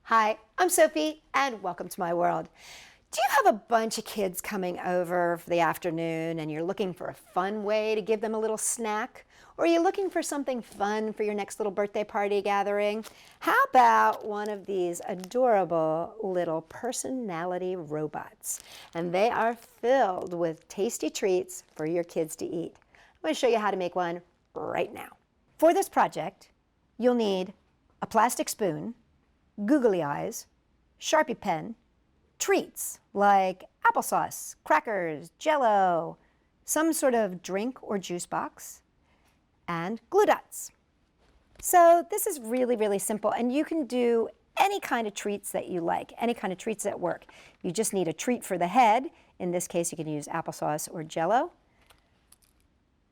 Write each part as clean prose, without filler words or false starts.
Hi, I'm Sophie, and welcome to my world. Do you have a bunch of kids coming over for the afternoon and you're looking for a fun way to give them a little snack? Or are you looking for something fun for your next little birthday party gathering? How about one of these adorable little personality robots? And they are filled with tasty treats for your kids to eat. I'm going to show you how to make one right now. For this project, you'll need a plastic spoon, googly eyes, Sharpie pen, treats like applesauce, crackers, Jell-O, some sort of drink or juice box, and glue dots. So this is really, really simple, and you can do any kind of treats that you like, any kind of treats that work. You just need a treat for the head. In this case, you can use applesauce or Jell-O.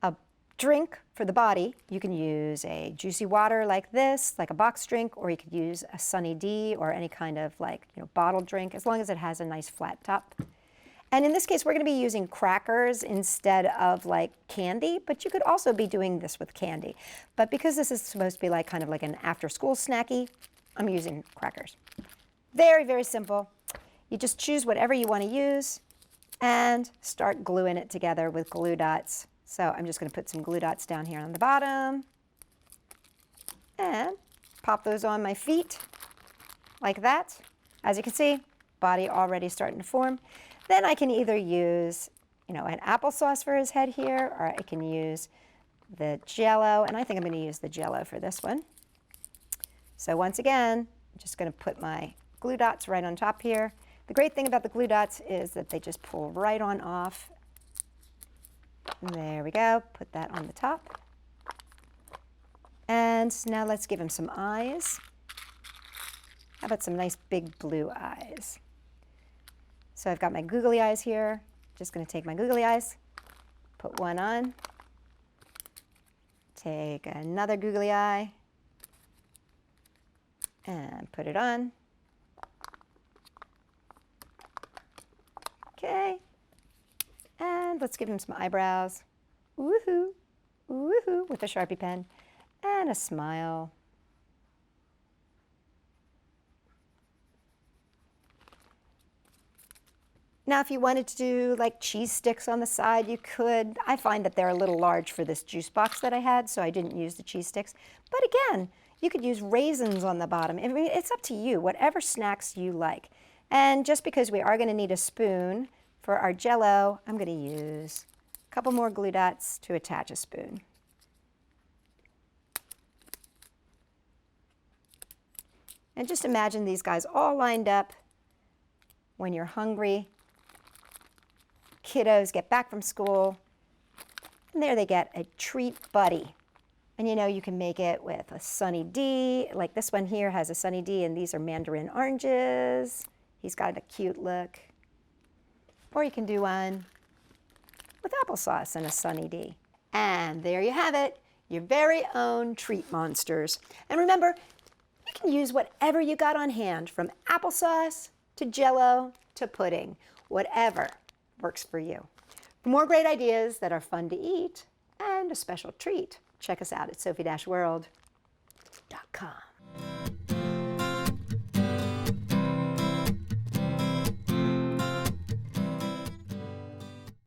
A drink for the body, you can use a juicy water like this, like a box drink, or you could use a Sunny D or any kind of bottle drink, as long as it has a nice flat top. And in this case, we're going to be using crackers instead of like candy, but you could also be doing this with candy. But because this is supposed to be like kind of like an after-school snacky, I'm using crackers. Very, very simple. You just choose whatever you want to use and start gluing it together with glue dots. So I'm just going to put some glue dots down here on the bottom and pop those on my feet like that. As you can see, body already starting to form. Then I can either use, an applesauce for his head here, or I can use the Jell-O, and I think I'm going to use the Jell-O for this one. So once again, I'm just going to put my glue dots right on top here. The great thing about the glue dots is that they just pull right on off. There we go, put that on the top. And now let's give him some eyes. How about some nice big blue eyes? So I've got my googly eyes here. Just going to take my googly eyes, put one on, take another googly eye, and put it on. Okay. And let's give him some eyebrows. Woohoo, woohoo, with a Sharpie pen. And a smile. Now, if you wanted to do like cheese sticks on the side, you could. I find that they're a little large for this juice box that I had, so I didn't use the cheese sticks. But again, you could use raisins on the bottom. I mean, it's up to you, whatever snacks you like. And just because we are going to need a spoon for our Jell-O, I'm going to use a couple more glue dots to attach a spoon. And just imagine these guys all lined up when you're hungry. Kiddos get back from school, and there they get a treat buddy. And you can make it with a Sunny D, like this one here has a Sunny D, and these are mandarin oranges. He's got a cute look. Or you can do one with applesauce and a Sunny D. And there you have it, your very own treat monsters. And remember, you can use whatever you got on hand, from applesauce to Jell-O to pudding, whatever works for you. For more great ideas that are fun to eat and a special treat, check us out at Sophie-World.com.